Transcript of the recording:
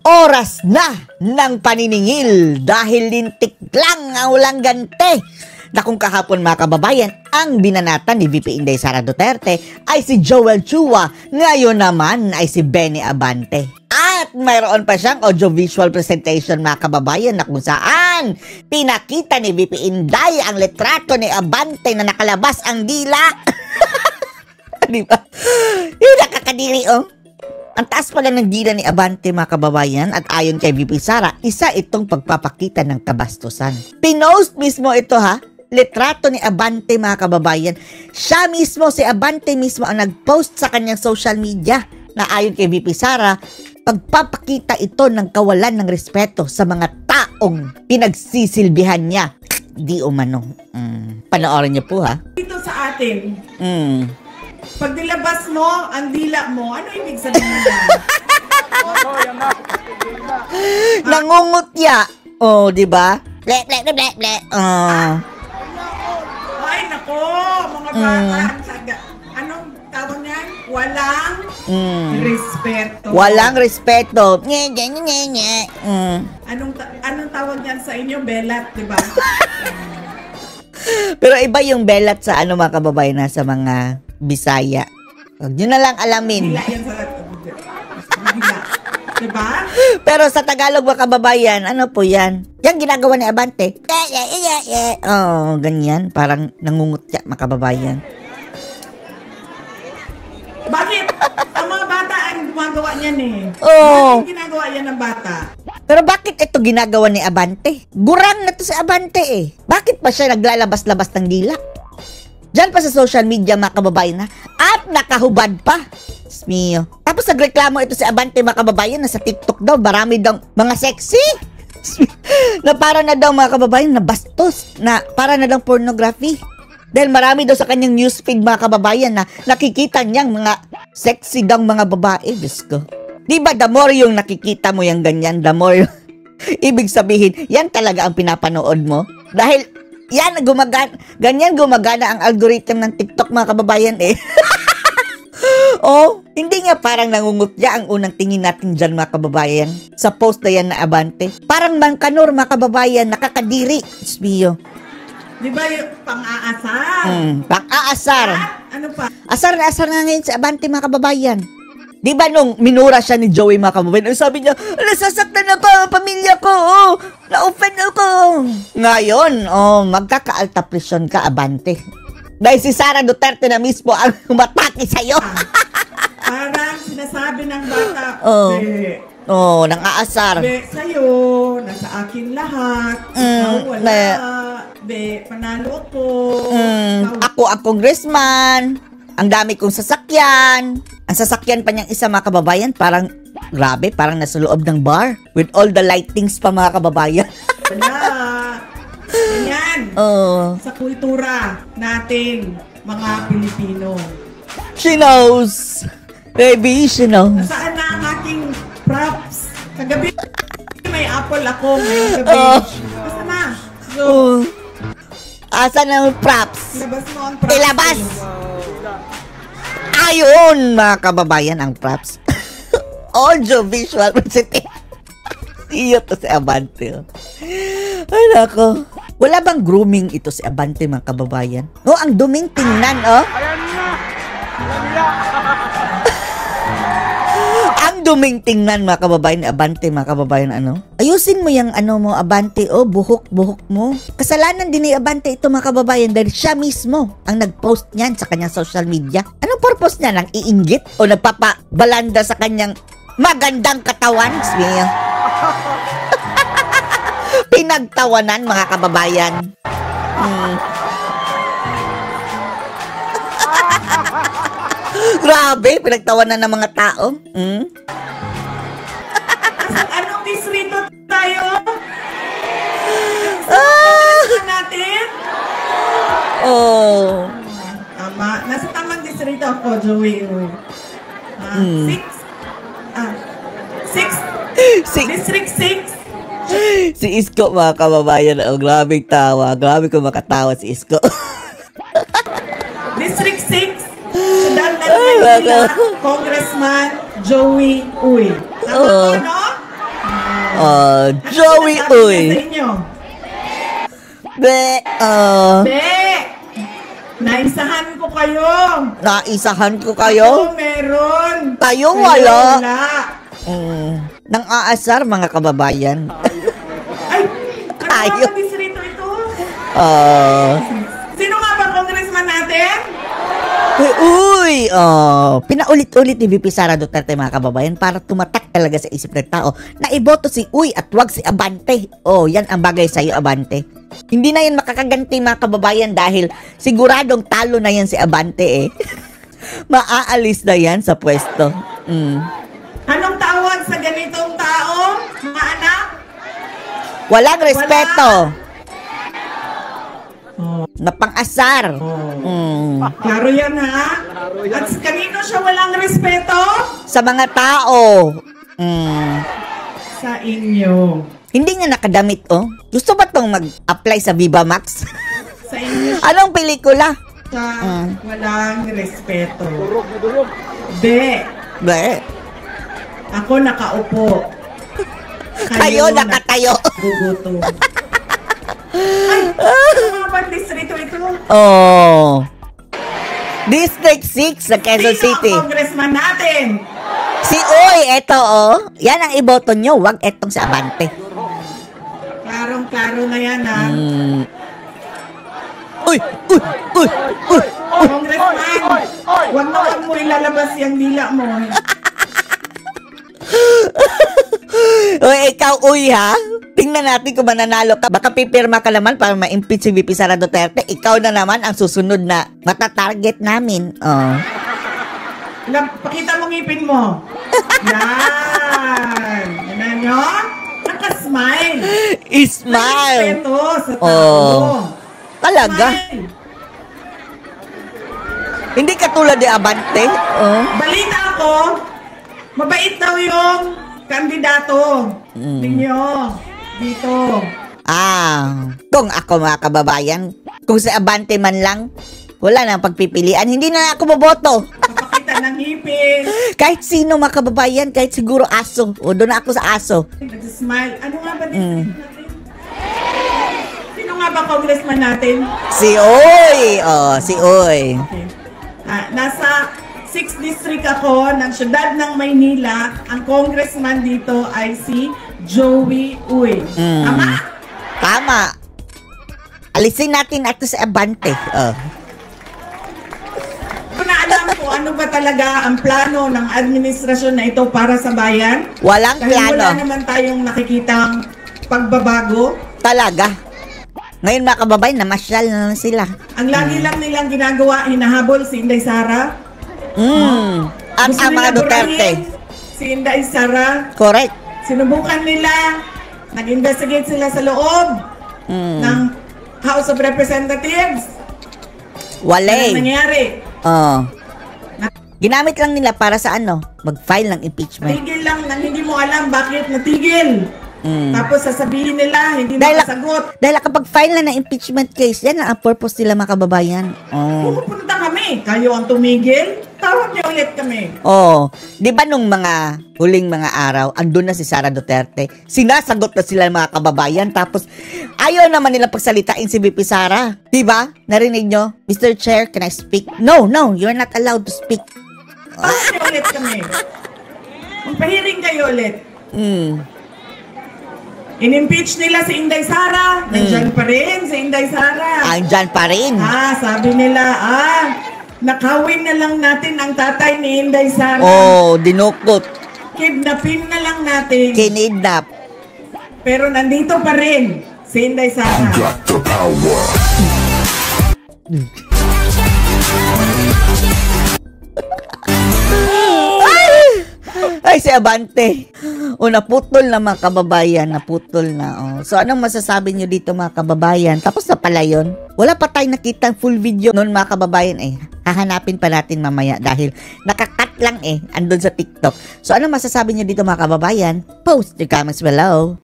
Oras na ng paniningil dahil lintik lang ang walang gante. Na kung kahapon mga kababayan, ang binanatan ni VP Inday Sara Duterte ay si Joel Chua. Ngayon naman ay si Benny Abante. At mayroon pa siyang audiovisual presentation mga kababayan na kung saan pinakita ni VP Inday ang litrato ni Abante na nakalabas ang dila. Diba? Yung nakakadiri oh. Ang taas pala ng dila ni Abante mga kababayan at ayon kay VP Sara, isa itong pagpapakita ng kabastusan. Pinost mismo ito ha, litrato ni Abante mga kababayan. Siya mismo, si Abante mismo ang nagpost sa kanyang social media na ayon kay VP Sara, pagpapakita ito ng kawalan ng respeto sa mga taong pinagsisilbihan niya. Di umano. Panoorin niyo po ha. Dito sa atin. Pag nilabas mo ang dila mo, ano ibig sabihin yan? Nangungutya. Oh, di ba? Ble, ble, ble, ble, ble. Ay, nako, mga bata. Anong tawag niyan? Walang respeto. Walang respeto. Nye, nye, nye, nye. Anong tawag niyan sa inyo? Belat, di ba? Pero iba yung belat sa ano mga kababayan na sa mga Bisaya. Huwag nyo na lang alamin. Dila yan sa dila. Diba? Pero sa Tagalog mga kababayan, ano po yan? Yan ginagawa ni Abante. Oh, ganyan. Parang nangungutya mga kababayan. Bakit? Ang mga bata ang gumagawa niyan eh. Oh. Bakit ginagawa yan ng bata? Pero bakit ito ginagawa ni Abante? Gurang na to si Abante eh. Bakit pa siya naglalabas-labas ng dila? Diyan pa sa social media mga kababayan na at nakahubad pa. Smio. Tapos nagreklamo ito si Abante mga kababayan na sa TikTok daw marami daw mga sexy. Na para na daw mga kababayan na bastos. Na para na daw pornography. Dahil marami daw sa kanyang newsfeed mga kababayan na nakikita niyang mga sexy daw mga babae. Diyos ko. Diba the more yung nakikita mo yung ganyan, the more ibig sabihin, yan talaga ang pinapanood mo. Dahil yan, ganyan gumagana ang algorithm ng TikTok mga kababayan eh. Oh, hindi nga parang nangungutya ang unang tingin natin dyan mga kababayan. Sa post na yan na Abante. Parang Mangkanor mga kababayan, nakakadiri. Smio. Di ba yung pang-aasar? Pang-aasar. Ano pa? Asar na asar nga ngayon sa Abante mga kababayan. Di ba nung minura siya ni Joey mga kababayan, sabi niya, nasasaktan ako ang pamilya ko, oh, na-offend ako. Ngayon, oh, magkaka-alta-presyon ka, Abante. Dahil si Sara Duterte na mismo ang umatake sa'yo. Parang sinasabi ng bata, oh, nang aasar. Be, sa'yo, nasa akin lahat. Ikaw wala. Be, panalo ko. Ako ang congressman. Ang dami kong sasakyan. Ang sasakyan pa niyang isa mga kababayan, parang, grabe, parang nasa loob ng bar. With all the lightings pa mga kababayan. Wala. Ganyan. Sa kultura natin, mga Pilipino. She knows. Baby, she knows. Nasaan na ang aking props? Kagabi, may apple ako. Ngayong gabi. Basta na. So, asan ang props? ilabas mo ang props. Ilabas! Ayun, mga kababayan, ang props. Audio-visual presentation. Iyo to si Abante. Ay, nako. Wala bang grooming ito si Abante, mga kababayan? No, ang duming tingnan, oh. Ayan na! Ang duming tingnan, mga kababayan, Abante, mga kababayan, ano? Ayusin mo yung ano mo, Abante, oh, buhok mo. Kasalanan din ni Abante ito, mga kababayan, dahil siya mismo ang nag-post niyan sa kanyang social media. Anong purpose niya? Nang iinggit? O nagpapabalanda sa kanyang magandang katawan? Smile. Pinagtawanan, mga kababayan. Grabe, pinagtawanan ng mga tao. Anong distrito tayo? Natin? Oh. Tama. Nasa tamang distrito ako, Joey. 6? District 6? Si Isko, mga kababayan. Oh, grabing tawa. Grabe ko makatawa si Isko. District 6? Congressman Joey Uy. Tama ko, no? Joey Ano sinasabi Uy. niya sa inyo? Be! Naisahan ko kayo. Naisahan ko kayo. Ako meron. Tayo Kayo wala. Nang aasar, mga kababayan. Ay! Tayo. Ano ba distrito ito? Sino nga ba congressman natin? Uy! Pinaulit-ulit ni VP Sara Duterte, mga kababayan, para tumatak talaga sa isip ng tao na iboto si Uy at wag si Abante. Yan ang bagay sa'yo, Abante. Hindi na yan makakaganti, mga kababayan, dahil siguradong talo na yan si Abante eh. Maaalis na yan sa pwesto. Anong tawag sa ganitong tao, mga anak? Walang respeto. Na pang-asar. Klaro yan, ha? At kanino siya walang respeto? Sa mga tao. Sa inyo. Hindi nga nakadamit, oh. Gusto ba tong mag-apply sa Viva Max? Sa inyo Anong pelikula? siya walang respeto. Be, Be, ako nakaupo. kayo nakatayo. Bubuto. Ay, ano nga ba distrito ito? District 6 sa Quezon Sino City. ang congressman natin? Si Uy, eto, oh. Yan ang iboto nyo. Wag etong si Abante. Klarong-klaro na yan, ha? Uy! Uy! Uy! Uy! Congressman, wag na wag mo ilalabas yung dila mo. Uy, ikaw, Uy, ha? Tingnan natin kung mananalo ka. Baka pipirma ka naman para ma-impeach si VP Sara Duterte. Ikaw na naman ang susunod na matatarget namin. Pakita mo ngipin mo. Yan. Yan nyo? Nakasmile. Smile! Respeto sa tao. Talaga? Smile. Hindi katulad ni Abante. Balita ako, mabait daw yung kandidato ninyo dito. Kung ako, mga kababayan, kung si Abante man lang, wala nang pagpipilian. Hindi na ako boboto. Papakita ng ngipin. Kahit sino, mga kababayan, kahit siguro aso. Doon ako sa aso. Nag-smile. Ano nga ba natin? Sino nga ba congressman natin? Si Uy! Si Uy. Okay. Nasa 6th district ako ng syudad ng Maynila. Ang congressman dito ay si Joey Uy. Tama? Tama. Alisin natin ito sa Abante. Kung na alam ko ano ba talaga ang plano ng administrasyon na ito para sa bayan? Walang Dahil wala plano. naman tayong nakikitang pagbabago. Talaga. Ngayon, mga kababayan, namasyal na lang sila. Ang lagi lang nilang ginagawa, hinahabol si Inday Sara. Ang Gusto mga nila Duterte. burahin si Inday Sara. Correct. Sinubukan nila, nag-investigate sila sa loob ng House of Representatives. Anong Wale. nangyari? Ginamit lang nila para sa mag-file ng impeachment. Tigil lang nang hindi mo alam bakit natigil. Tapos sasabihin nila, hindi makasagot. Dahil kapag file na ng impeachment case, yan ang purpose nila, mga kababayan. Pupunta kami. Kayo ang tumigil. Tawag niyo ulit kami. Di ba nung mga huling mga araw, andun na si Sara Duterte, sinasagot na sila mga kababayan, tapos ayaw naman nila pagsalitain si VP Sara. Di ba? Narinig nyo? Mr. Chair, can I speak? No, you're not allowed to speak. Tawag niyo ulit kami. Magpahiring kayo ulit. In-impeach nila si Inday Sara. Nandyan pa rin si Inday Sara. Andyan pa rin. Sabi nila, nakawin na lang natin ang tatay ni Inday Sara. Dinukot. Kidnapin na lang natin. Kinidnap. Pero nandito pa rin si Inday Sara. Got the power. Ay, si Abante. Naputol na, mga kababayan. Naputol na. So, anong masasabi nyo dito, mga kababayan? Tapos na pala yun. Wala pa tayong nakita full video noon, mga kababayan. Hahanapin pa natin mamaya dahil nakakat lang andun sa TikTok. So, anong masasabi nyo dito, mga kababayan? Post your comments below.